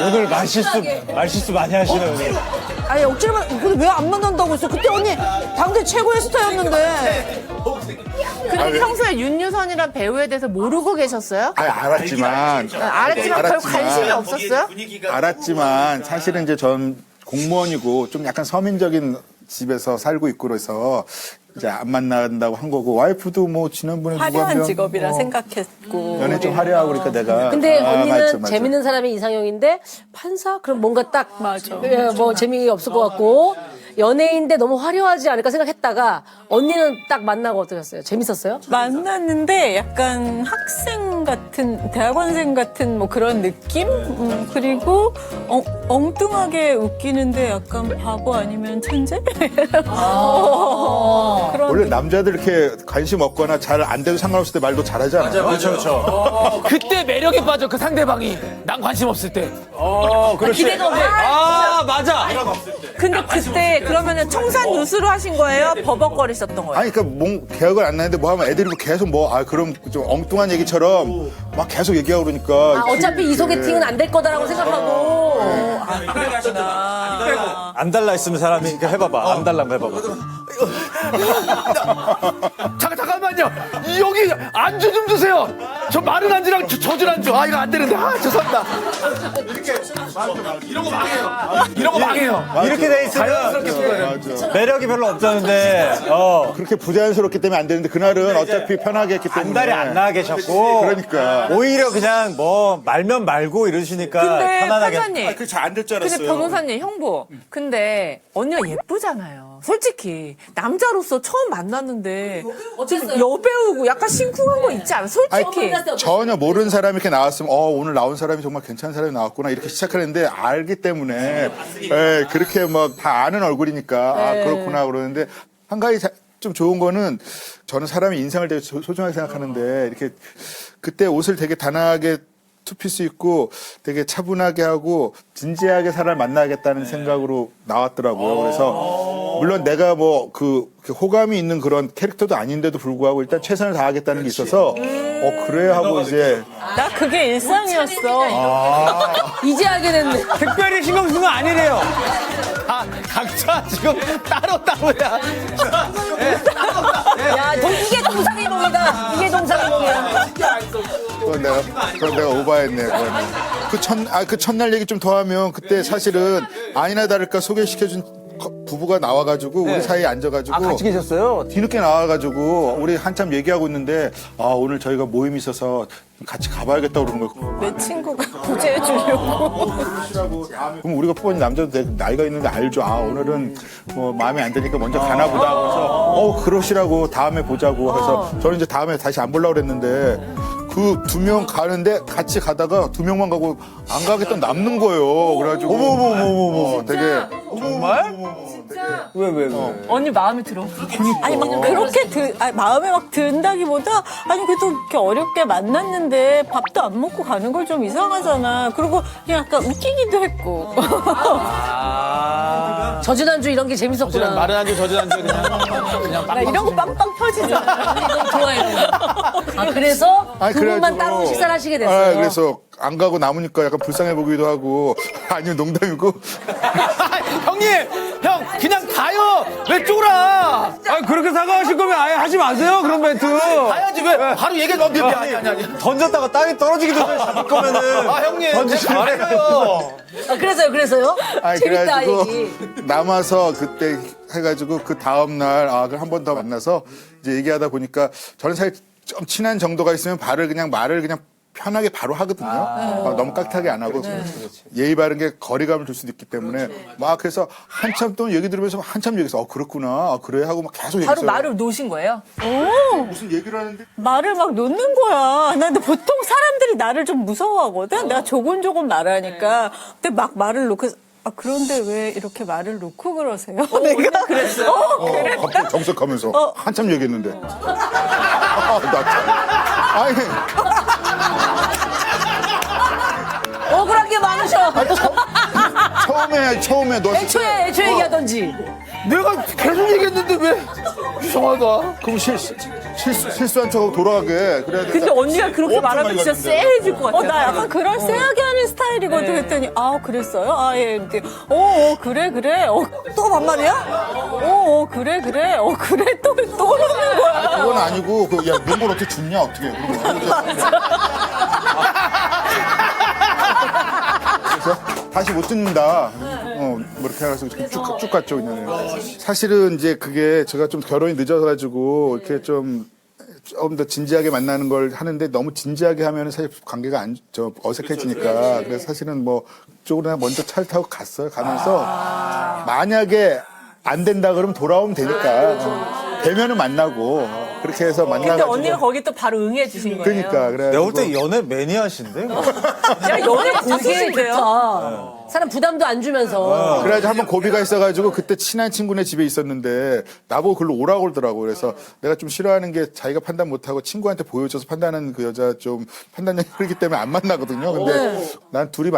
오늘 말실수 많이 하시네 오늘. 아니 억지로만 근데 왜 안 만난다고 했어? 그때 언니 당대 최고의 스타였는데. 근데 평소에 윤유선이란 배우에 대해서 모르고 계셨어요? 아니, 알았지만 별 관심이 없었어요? 알았지만 사실은 이제 전 공무원이고 좀 약간 서민적인 집에서 살고 있고 그래서 이제 안 만난다고 한 거고 와이프도 뭐 지난번에 화려한 직업이라 생각했고. 연애 좀 화려하고 그러니까 내가 근데 언니는 맞아. 재밌는 사람이 이상형인데 판사? 그럼 뭔가 딱 맞아. 뭐 재미없을 것 같고 연예인인데 너무 화려하지 않을까 생각했다가 언니는 딱 만나고 어떠셨어요? 재밌었어요? 만났는데 약간 학생 같은 대학원생 같은 뭐 그런 느낌? 그리고 엉뚱하게 웃기는데 약간 바보 아니면 천재? 그런 원래 남자들 이렇게 관심 없거나 잘 안 돼도 상관없을 때 말도 잘하지 않아요? 그렇죠. 그때 매력에 빠져 그 상대방이 난 관심 없을 때. 그렇지. 기대가 없네. 아 맞아. 근데 그때 그러면은 청산 누수로 하신 거예요? 버벅거리셨던 거예요? 아니 그러니까 뭔 계약을 안 나는데 뭐 하면 애들이 계속 뭐 그럼 좀 엉뚱한 얘기처럼 막 계속 얘기하고 그러니까 어차피 이 소개팅은 안 될 거다라고 생각하고 안 달라 있으면 사람이 이렇게 해봐봐. 안 달라고 해봐봐. 잠깐만요. 여기 안주 좀 주세요. 저 마른 안주랑 젖은 안주. 이거 안 되는데. 죄송합니다. 이런 거 망해요. 이렇게 돼 있으면 매력이 별로 없었는데 그렇게 부자연스럽기 때문에 안 되는데 그날은 어차피 편하게 했기 때문에 안달이 안 나 계셨고 그러니까 오히려 그냥 뭐 말면 말고 이러시니까 근데 편안하게. 판사님, 그게 잘 안 될 줄 근데 알았어요. 변호사님 형부, 근데 언니가 예쁘잖아요. 솔직히 남자로서 처음 만났는데 좀 여배우고 약간 심쿵한 거 있지 않아? 솔직히. 전혀 모르는 사람이 이렇게 나왔으면 오늘 나온 사람이 정말 괜찮은 사람이 나왔구나 이렇게 시작하는데 알기 때문에 그렇게 막 다 아는 얼굴이니까 그렇구나 그러는데 한 가지 좀 좋은 거는 저는 사람의 인상을 되게 소중하게 생각하는데 이렇게 그때 옷을 되게 단아하게 투피스 입고 되게 차분하게 하고 진지하게 사람을 만나야겠다는 생각으로 나왔더라고요. 그래서 물론 내가 뭐 호감이 있는 그런 캐릭터도 아닌데도 불구하고 일단 최선을 다하겠다는 게 있어서 그래 하고 이제 나 그게 일상이었어. 이제 알게 됐네. 특별히 신경 쓴 건 아니래요. 각자 지금 따로야. 야, 이게 동상이몽이다. 이게 동상이몽이야. 그건 내가 오바했네. 그 첫날 얘기 좀 더 하면 그때 사실은 아니나 다를까 소개시켜준 부부가 나와가지고 우리 사이에 앉아가지고 같이 계셨어요? 뒤늦게 나와가지고 우리 한참 얘기하고 있는데 오늘 저희가 모임이 있어서 같이 가봐야겠다고 그러는 거예요. 내 친구가 구제해주려고. 그럼 우리가 뽑은 남자도 되게 나이가 있는데 알죠. 오늘은 뭐 마음에 안 드니까 먼저 가나 보다. 그래서 그러시라고 다음에 보자고 해서 저는 이제 다음에 다시 안 보려고 그랬는데 그 두 명 가는데 같이 가다가 두 명만 가고 안 가겠다 남는 거예요. 그래가지고 어머머머머머. 되게 정말? 왜? 언니 마음에 들어. 아니 막 그렇게 마음에 막 든다기보다 아니 그래도 이렇게 어렵게 만났는데 밥도 안 먹고 가는 걸 좀 이상하잖아. 그리고 그냥 약간 웃기기도 했고. 젖은 안주 이런 게 재밌었구나. 마른 안주 젖은 안주 그냥 나 이런 거 빵빵 터지잖아. 좋아해요. 그래서 아니, 두 분만 그래가지고- 따로 식사를 하시게 됐어요. 그래서 안 가고 남으니까 약간 불쌍해 보기도 하고 아니면 농담이고 형님, 형 그냥 가요. 왜 쫄아? 그렇게 사과하실 거면 아예 하지 마세요 그런 멘트. 가야지 왜? 바로 얘기해. 아니. 던졌다가 땅에 떨어지기도 전에 잡을 거면은 형님, 던지지 말아요. 그래서요? 재밌다, 그래가지고 얘기. 남아서 그때 해가지고 그 다음 날 한 번 더 만나서 이제 얘기하다 보니까 저는 사실 좀 친한 정도가 있으면 말을 그냥 편하게 바로 하거든요. 너무 깍하게 안 하고 예의 바른 게 거리감을 줄 수도 있기 때문에 막 그래서 한참 동안 얘기 들으면서 한참 얘기해서 그렇구나 그래 하고 막 계속 바로 얘기했어요. 말을 놓으신 거예요? 무슨 얘기를 하는데 말을 막 놓는 거야. 나 근데 보통 사람들이 나를 좀 무서워하거든. 내가 조곤조곤 말하니까. 근데 막 말을 놓고 그런데 왜 이렇게 말을 놓고 그러세요? 내가 그랬어요. 그랬다? 갑자기 정색하면서 한참 얘기했는데 나 참. 아니 억울한 게 많으셔. 처음에 너 애초에 얘기하던지. 내가 계속 얘기했는데 왜 이상하다. 그럼 실수한 척하고 돌아가게. 그래야 돼. 근데 언니가 그렇게 엄청 말하면 많이 진짜 갔는데. 쎄해질 것 같아. 나 약간 그런 쎄하게 하는 스타일이거든. 네. 그랬더니, 그랬어요? 예. 이렇게, 그래. 또 반말이야? 그래. 그래. 또 그러는 거야. 그건 아니고, 야, 농구를 어떻게 죽냐, 어떻게. 그래서 다시 못 듣는다. 뭐 이렇게 해서 쭉 갔죠, 그냥. 사실은 이제 그게 제가 좀 결혼이 늦어가지고 이렇게 좀 더 진지하게 만나는 걸 하는데 너무 진지하게 하면 사실 관계가 어색해지니까. 그래서 사실은 뭐 그쪽으로 먼저 차를 타고 갔어요. 가면서 만약에 안 된다 그러면 돌아오면 되니까. 되면은 만나고 그렇게 해서 근데 만나가지고. 언니가 거기 또 바로 응해 주신 거예요. 그러니까 그래. 내가 볼 때 연애 매니아신데? 야, 연애 고수신데요? 좋다. 사람 부담도 안 주면서. 그래가지고 한번 고비가 있어가지고 그때 친한 친구네 집에 있었는데 나보고 글로 오라고 그러더라고. 그래서 내가 좀 싫어하는 게 자기가 판단 못하고 친구한테 보여줘서 판단하는 그 여자 좀 판단력이 흐르기 때문에 안 만나거든요. 근데 난 둘이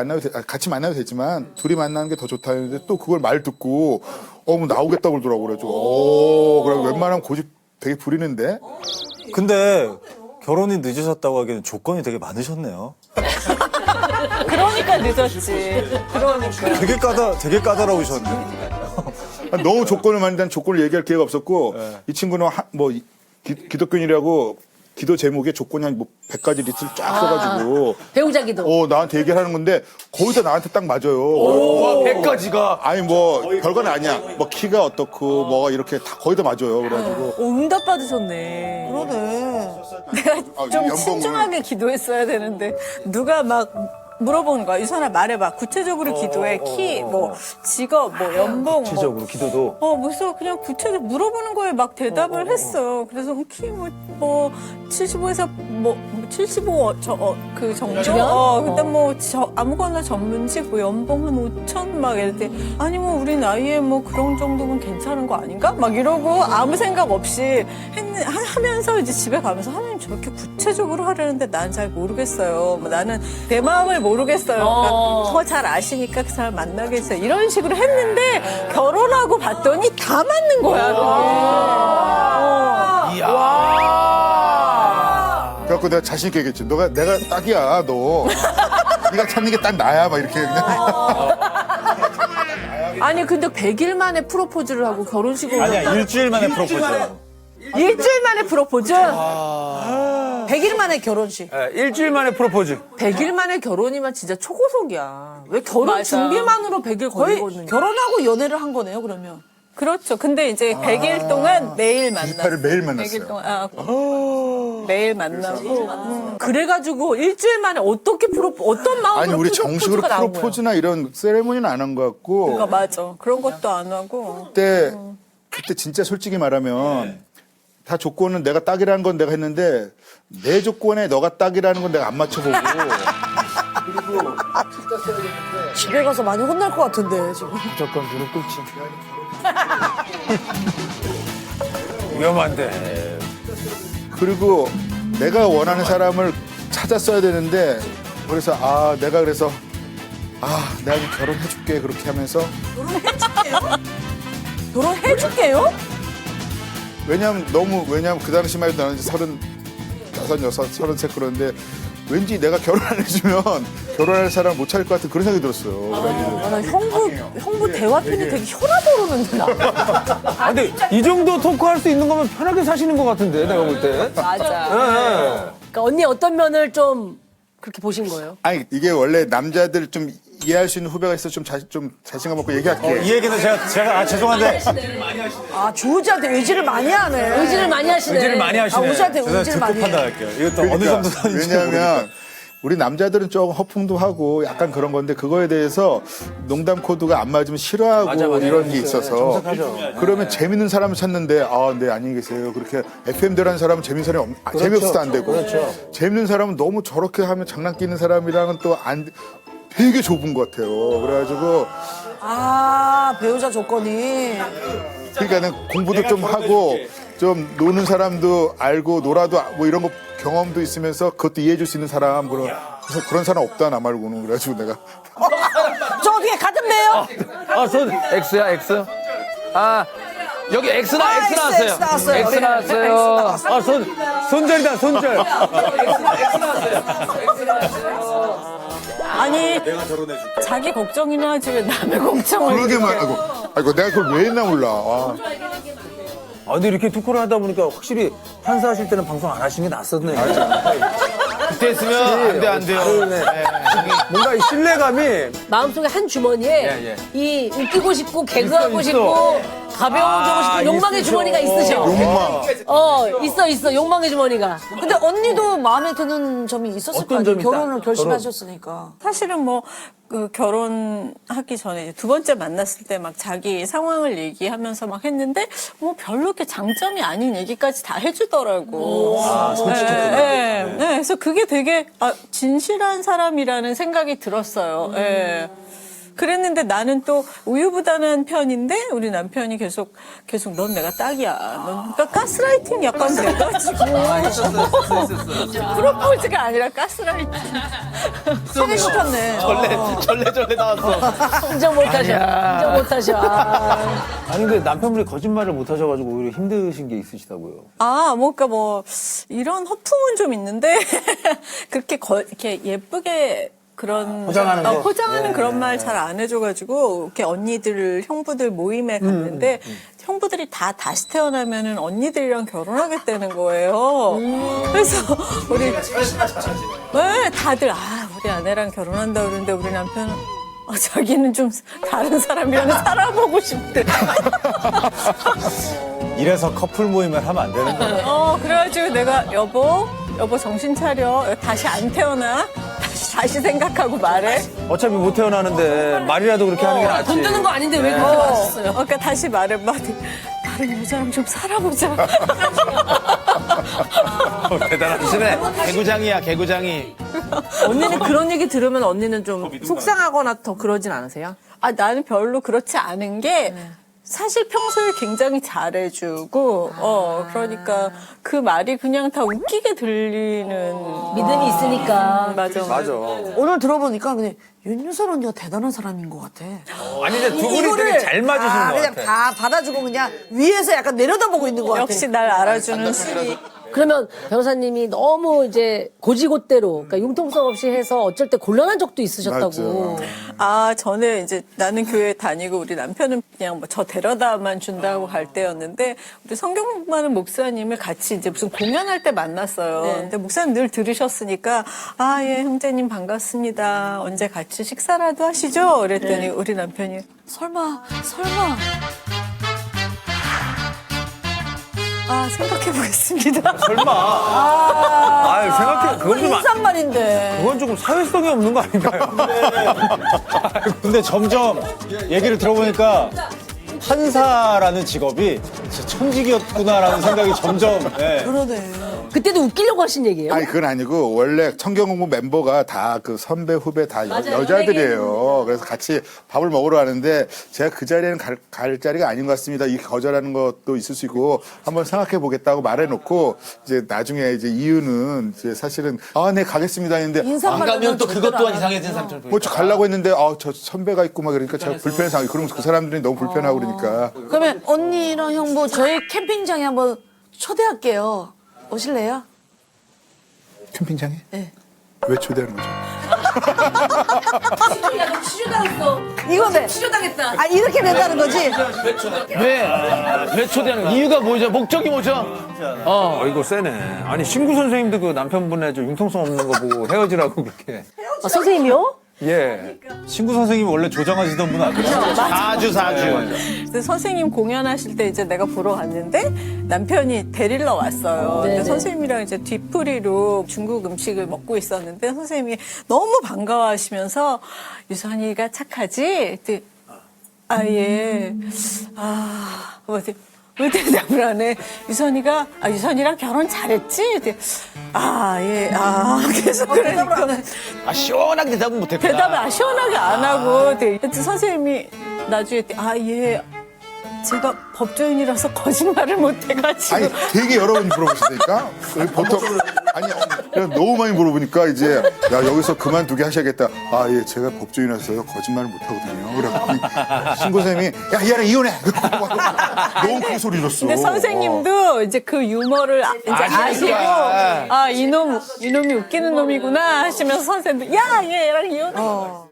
같이 만나도 되지만 둘이 만나는 게 더 좋다 했는데 또 그걸 말 듣고 뭐 나오겠다고 그러더라고. 그래가지고 그래 웬만하면 고집 되게 부리는데. 근데 결혼이 늦으셨다고 하기에는 조건이 되게 많으셨네요. 그러니까 늦었지. 그러니까. 되게 까다로우셨네. 너무 조건을 많이 조건을 얘기할 기회가 없었고 이 친구는 기독교인이라고 기도 제목에 조건이 한 100가지 리스트를 쫙 써가지고 배우자 기도. 나한테 얘기를 하는 건데 거의 다 나한테 딱 맞아요. 와, 100가지가. 아니 뭐 별건 아니야. 뭐 키가 어떻고 뭐가 이렇게 다 거의 다 맞아요. 그래가지고 응답 받으셨네. 내가 좀 연봉을. 신중하게 기도했어야 되는데 누가 막 물어보는 거야. 유선아 말해봐. 구체적으로 기도해. 키, 뭐 직업, 뭐 연봉. 구체적으로 기도도. 무슨 그냥 구체적으로 물어보는 거에 막 대답을 했어. 그래서 키 뭐 75에서 뭐 75 그 정도. 그다음 뭐 아무거나 전문직 뭐 연봉 한 5천 막 이럴 때 아니 뭐 우리 나이에 뭐 그런 정도면 괜찮은 거 아닌가? 막 이러고 아무 생각 없이 하면서 이제 집에 가면서 하나님 저렇게 구체적으로 하려는데 난 잘 모르겠어요. 뭐 나는 내 마음을 모르겠어요. 그러니까 더 잘 아시니까 그 사람 만나겠어요. 이런 식으로 했는데 결혼하고 봤더니 다 맞는 거야. 그게. 그래갖고 내가 자신 있게 얘기했지. 내가 딱이야 너. 네가 찾는 게 딱 나야 막 이렇게 그냥. 아니, 근데 100일 만에 프로포즈를 하고 결혼식을. 아니야, 일주일 만에 프로포즈야. 일주일 만에 프로포즈? 100일 만에 결혼식. 일주일 만에 프로포즈. 100일 만에 결혼이면 진짜 초고속이야. 왜 결혼 맞아. 준비만으로 100일 걸리거든요. 결혼하고 연애를 한 거네요, 그러면. 그렇죠. 근데 이제 100일 동안 매일 만났어요. 98일 매일 만났어요. 100일 동안 매일 만나고. 그래가지고 일주일 만에 어떤 마음으로 아니 우리 정식으로 프로포즈가 나온 거야? 프로포즈나 이런 세레모니는 안 한 것 같고 그러니까 맞아. 그런 것도 안 하고. 그때 진짜 솔직히 말하면 다 조건은 내가 딱이라는 건 내가 했는데 내 조건에 너가 딱이라는 건 내가 안 맞춰보고 집에 가서 많이 혼날 것 같은데, 지금. 무조건 무릎 꿇지. 위험한데. 그리고 내가 원하는 사람을 찾았어야 되는데 그래서 내가 결혼해줄게 그렇게 하면서 결혼해줄게요? 왜냐면 그 당시만 해도 나는 이제 35, 33 그러는데 왠지 내가 결혼 안 해주면 결혼할 사람 못 찾을 것 같은 그런 생각이 들었어요. 그래가지고 형부 대화 톤이 되게 혈압 오르는데 나. 아, 근데 이 정도 토크할 수 있는 거면 편하게 사시는 것 같은데, 내가 볼 때. 맞아. 예. 그러니까 언니 어떤 면을 좀 그렇게 보신 거예요? 아니 이게 원래 남자들 좀 이해할 수 있는 후배가 있어 좀 자신감 갖고 얘기할게. 이 얘기는 제가 죄송한데 주우지한테 의지를 많이 하네. 의지를 많이 하시네. 의지를 많이 하시네. 우지한테 제가 의지를 듣고 많이 해. 판단할게요. 이것도 어느 정도 선인지 모르겠다. 왜냐하면 우리 남자들은 조금 허풍도 하고 약간 그런 건데 그거에 대해서 농담 코드가 안 맞으면 싫어하고 맞아. 이런 게 있어서 그러면 재밌는 사람을 찾는데 네 안녕히 계세요 그렇게 FM대로 하는 사람은 재밌는 사람이 재미없어도 안 되고 재밌는 사람은 너무 저렇게 하면 장난 끼는 사람이랑은 또 되게 좁은 것 같아요. 그래가지고 배우자 조건이. 그러니까는 공부도 좀 하고 좀 노는 사람도 알고 놀아도 뭐 이런 거 경험도 있으면서 그것도 이해해줄 수 있는 사람 그래서 그런 사람 없다 나 말고는. 그래가지고 내가 저 어떻게 같은 배요? 손 X야, X. 여기 X 나왔어요. X 나왔어요. X 나왔어요. 아, 손절이다, 손절. 아니 자기 걱정이나 하지 왜 남의 걱정을 그러게 이렇게. 아이고, 내가 그걸 왜 했나 몰라. 아, 근데 이렇게 토크를 하다 보니까 확실히 판사하실 때는 방송 안 하시는 게 낫었네. 그때 했으면 안 돼요. 뭔가 이 신뢰감이 마음속에 한 주머니에 이 웃기고 싶고 개그하고 있어. 싶고 가벼워지고 싶고 욕망의 있으셔. 주머니가 있으셔. 욕망. 있어 욕망의 주머니가. 근데 언니도 마음에 드는 점이 있었을 거 어떤 아니에요? 점이 결혼을 있다? 결심하셨으니까. 사실은 뭐 그 결혼하기 전에 이제 두 번째 만났을 때 막 자기 상황을 얘기하면서 막 했는데 뭐 별로 이렇게 장점이 아닌 얘기까지 다 해주더라고. 네. 그래서 그게 되게 진실한 사람이라는 생각이 들었어요. 네. 그랬는데 나는 또 우유부단한 편인데 우리 남편이 계속 넌 내가 딱이야. 그러니까 가스라이팅 약간 돼가지고 프로포즈가 아니라 가스라이팅. 소개시켰네. 절레 나왔어. 인정 못하셔. 아니 근데 남편분이 거짓말을 못 하셔가지고 오히려 힘드신 게 있으시다고요. 뭔가 뭐 이런 허풍은 좀 있는데 그렇게 이렇게 예쁘게 그런 포장하는 거? 포장하는 그런 말 잘 안 해줘가지고 이렇게 언니들 형부들 모임에 갔는데 형부들이 다시 태어나면은 언니들이랑 결혼하겠다는 거예요. 그래서 우리 다들 우리 아내랑 결혼한다 그러는데 우리 남편은 자기는 좀 다른 사람이랑 살아보고 싶대. 이래서 커플 모임을 하면 안 되는 거예요. 그래가지고 내가 여보 정신 차려. 다시 안 태어나. 다시 생각하고 말해. 어차피 못 태어나는데 말이라도 그렇게 하는 게 낫지. 돈 드는 거 아닌데 왜 그렇게 하셨어요? 그러니까 다시 말해. 다른 여자랑 좀 살아보자. 대단하시네. 개구장이. 언니는 그런 얘기 들으면 언니는 좀 속상하거나 더 그러진 않으세요? 나는 별로 그렇지 않은 게 사실 평소에 굉장히 잘해주고 그러니까 그 말이 그냥 다 웃기게 들리는 믿음이 있으니까. 맞아. 오늘 들어보니까 근데 윤유선 언니가 대단한 사람인 것 같아. 아니 근데 두 분이 되게 잘 맞으시는 것 그냥 같아. 다 받아주고 그냥 위에서 약간 내려다보고 있는 것 같아. 역시 날 알아주는 시리. 그러면 변호사님이 너무 이제 고지고대로 그러니까 융통성 없이 해서 어쩔 때 곤란한 적도 있으셨다고. 전에 이제 나는 교회 다니고 우리 남편은 그냥 뭐 저 데려다만 준다고 갈 때였는데 우리 성경 공부하는 목사님을 같이 이제 무슨 공연할 때 만났어요. 근데 목사님 늘 들으셨으니까 예 형제님 반갑습니다. 언제 같이 식사라도 하시죠? 그랬더니 우리 남편이 설마. 생각해보겠습니다. 설마. 생각해. 그건 좀 인사말인데. 그건 조금 사회성이 없는 거 아닌가요? 근데 점점 얘기를 들어보니까 판사라는 직업이 진짜 천직이었구나라는 생각이 점점. 그러네. 그때도 웃기려고 하신 얘기예요? 아니, 그건 아니고, 원래 청경공부 멤버가 다 그 선배, 후배 다 여자들이에요. 그래서 같이 밥을 먹으러 가는데, 제가 그 자리에는 갈 자리가 아닌 것 같습니다. 이 거절하는 것도 있을 수 있고, 한번 생각해 보겠다고 말해놓고, 이제 나중에 이제 이유는, 이제 사실은, 네, 가겠습니다 했는데, 안 가면 또 그것 또한 이상해진 상처를 저 가려고 했는데, 저 선배가 있고 막 그러니까 제가 불편해서, 그러면서 그 사람들이 너무 불편하고 그러니까. 그러면 언니랑 형부 저희 캠핑장에 한번 초대할게요. 오실래요? 캠핑장에? 네. 왜 초대하는 거죠? 치료당했어. 이거네. 치료당했다. 이렇게 된다는 거지? 왜 초대하는 거야? 이유가 뭐죠? 목적이 뭐죠? 이거 세네. 아니 신구 선생님도 그 남편분의 좀 융통성 없는 거 보고 헤어지라고 그렇게. 선생님이요? 예. 신구 선생님이 원래 조장하시던 분 아니에요? 사주. 근데 선생님 공연하실 때 이제 내가 보러 갔는데 남편이 데리러 왔어요. 근데 네네. 선생님이랑 이제 뒤풀이로 중국 음식을 먹고 있었는데 선생님이 너무 반가워하시면서 유선이가 착하지? 그랬더니 예. 왜 대답을 안 해? 유선이가, 유선이랑 결혼 잘했지? 그랬더니 예. 계속 그러니까. 시원하게 대답은 못했구나. 대답을 시원하게 안 하고. 그래서 선생님이 나중에 예. 제가 법조인이라서 거짓말을 못 해가지고. 아니, 되게 여러 번 물어보시니까. 보통 아니, 그냥 너무 많이 물어보니까 이제, 야, 여기서 그만두게 하셔야겠다. 아, 예, 제가 법조인이라서요. 거짓말을 못 하거든요. 그래갖고 신고생이, 야, 이 아래 이혼해! 너무 큰 소리 졌어. 근데 선생님도 이제 그 유머를 이제 아시고, 아, 이놈이 웃기는 놈이구나 하시면서 선생님도, 야, 얘랑 이혼해.